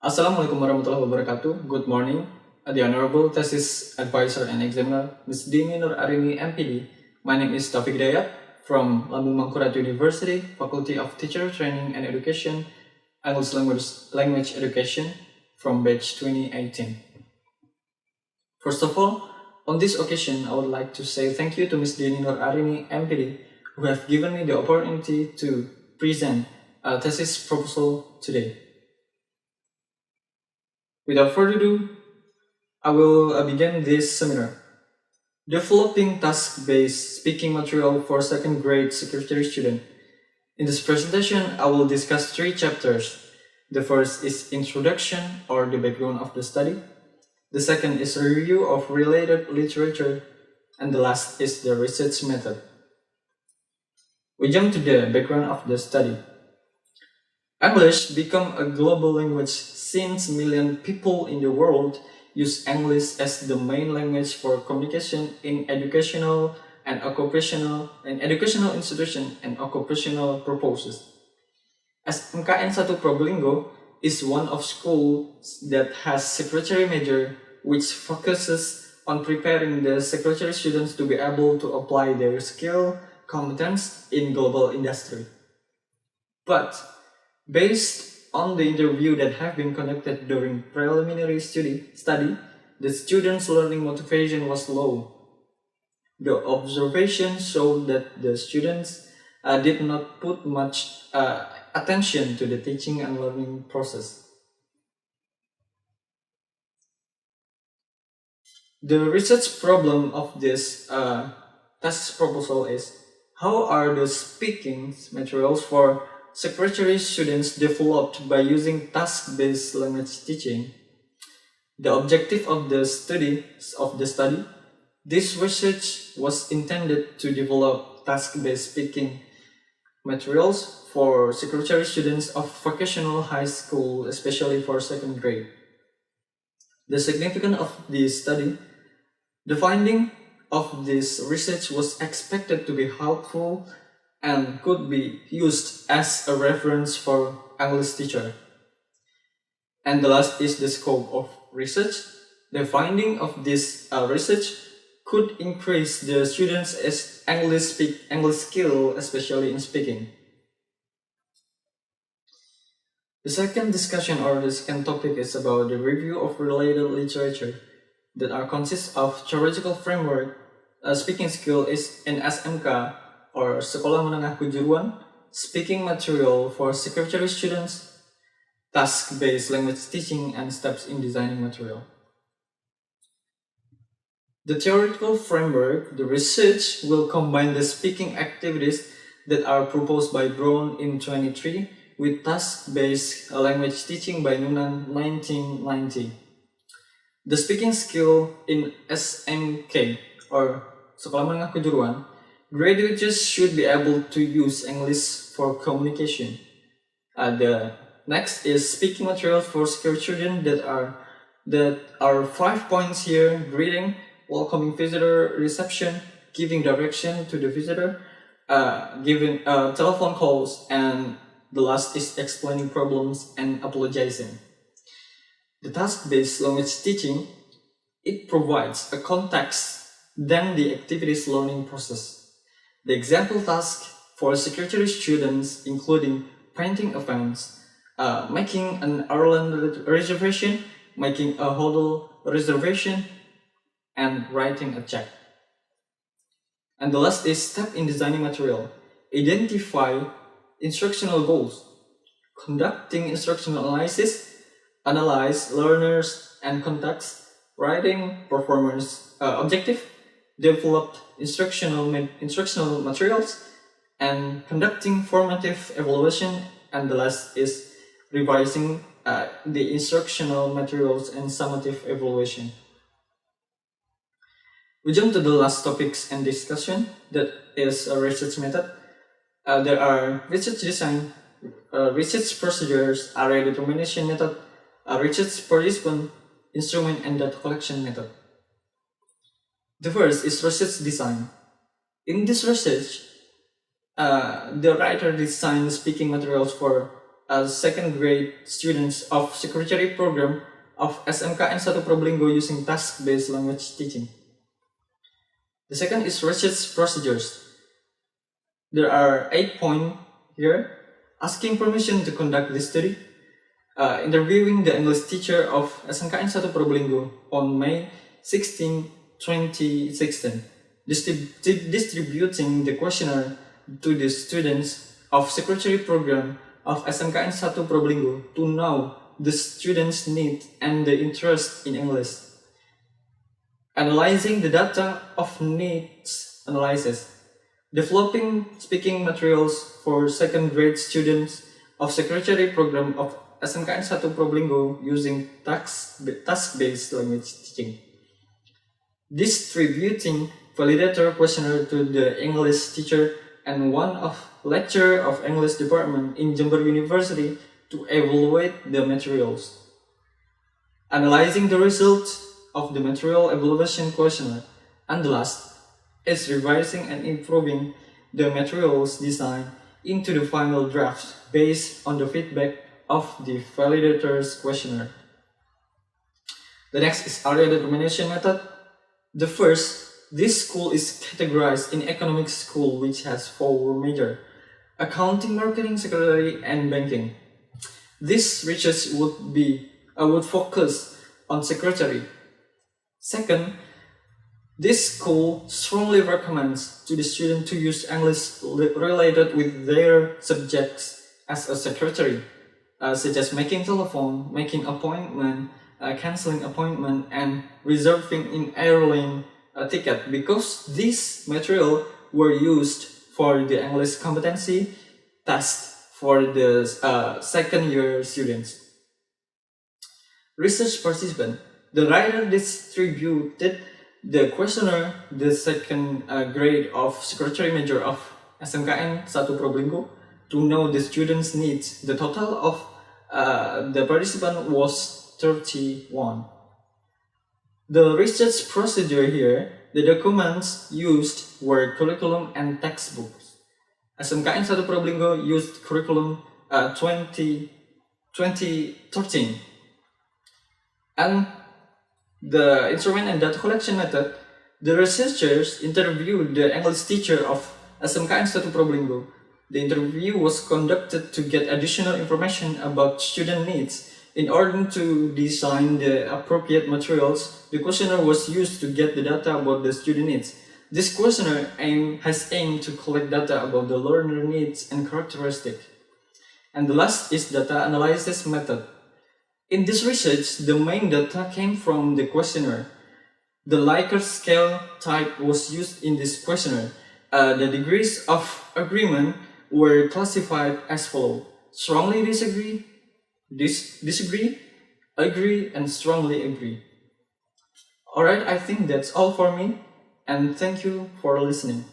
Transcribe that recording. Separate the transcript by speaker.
Speaker 1: Assalamualaikum warahmatullahi wabarakatuh. Good morning, the Honorable Thesis Advisor and Examiner, Ms. Dini Noor Arini, M.Pd. My name is Taufik Hidayat from Lambung Mangkurat University, Faculty of Teacher Training and Education, English Language Education from batch 2018. First of all, on this occasion, I would like to say thank you to Ms. Dini Noor Arini, M.Pd, who have given me the opportunity to present a thesis proposal today. Without further ado, I will begin this seminar. Developing task-based speaking material for second grade secretary student. In this presentation, I will discuss 3 chapters. The first is Introduction or the background of the study. The second is a review of related literature. And the last is the research method. We jump to the background of the study. English become a global language since million people in the world use English as the main language for communication in educational institution and occupational purposes. SMKN 1 Probolinggo is one of schools that has secretary major which focuses on preparing the secretary students to be able to apply their skill, competence in global industry. But based on the interview that have been conducted during preliminary study, the students' learning motivation was low. The observation showed that the students did not put much attention to the teaching and learning process. The research problem of this thesis proposal is how are the speaking materials for secretary students developed by using task-based language teaching. The objective of the study, this research was intended to develop task-based speaking materials for secretary students of vocational high school, especially for second grade. The significance of this study, the finding of this research was expected to be helpful and could be used as a reference for English teacher. And the last is the scope of research. The finding of this research could increase the students' English skill, especially in speaking. The second discussion or the second topic is about the review of related literature that consists of theoretical framework. Speaking skill is in SMK or Sekolah Menengah Kejuruan, speaking material for secretary students, task-based language teaching, and steps in designing material. The theoretical framework, the research, will combine the speaking activities that are proposed by Brown in 2023 with task-based language teaching by Nunan 1990. The speaking skill in SMK or Sekolah Menengah Kejuruan, graduates should be able to use English for communication. The next is speaking materials for secretary children that are 5 points here: greeting, welcoming visitor, reception, giving direction to the visitor, giving telephone calls, and the last is explaining problems and apologizing. The task-based language teaching, it provides a context than the activities learning process. The example task for secretary students including painting events, making an airline reservation, making a hotel reservation, and writing a check. And the last is step in designing material. Identify instructional goals, conducting instructional analysis, analyze learners and context, writing performance objective, developed instructional materials, and conducting formative evaluation, and the last is revising the instructional materials and summative evaluation. We jump to the last topics and discussion, that is a research method. There are research design, research procedures, area determination method, research participant, instrument, and data collection method. The first is research design. In this research, the writer designed speaking materials for second grade students of secretary program of SMKN 1 Probolinggo using task-based language teaching. The second is research procedures. There are 8 points here. Asking permission to conduct this study, interviewing the English teacher of SMKN 1 Probolinggo on May 16, 2016, distributing the questionnaire to the students of secretary program of SMKN 1 Probolinggo to know the students' need and the interest in English. Analyzing the data of needs analysis. Developing speaking materials for second grade students of secretary program of SMKN 1 Probolinggo using task-based language teaching. Distributing validator questionnaire to the English teacher and one of lecturer of English department in Jember University to evaluate the materials. Analyzing the results of the material evaluation questionnaire. And the last is revising and improving the materials design into the final draft based on the feedback of the validator's questionnaire. The next is area determination method. The first, this school is categorized in economics school, which has 4 major: accounting, marketing, secretary, and banking. This research would focus on secretary. Second, this school strongly recommends to the student to use English related with their subjects as a secretary, such as making telephone, making appointment, canceling appointment, and reserving in airline ticket, because these material were used for the English competency test for the second year students. Research participant. The writer distributed the questionnaire the second grade of secretary major of SMKN 1 Probolinggo to know the students' needs. The total of the participant was 31. The research procedure here, the documents used were curriculum and textbooks. SMKN 1 Probolinggo used curriculum 2013. And the instrument and data collection method, the researchers interviewed the English teacher of SMKN 1 Probolinggo. The interview was conducted to get additional information about student needs. In order to design the appropriate materials, the questionnaire was used to get the data about the student needs. This questionnaire has aimed to collect data about the learner needs and characteristics. And the last is data analysis method. In this research, the main data came from the questionnaire. The Likert scale type was used in this questionnaire. The degrees of agreement were classified as follows: strongly disagree, disagree, agree, and strongly agree. Alright, I think that's all for me, and thank you for listening.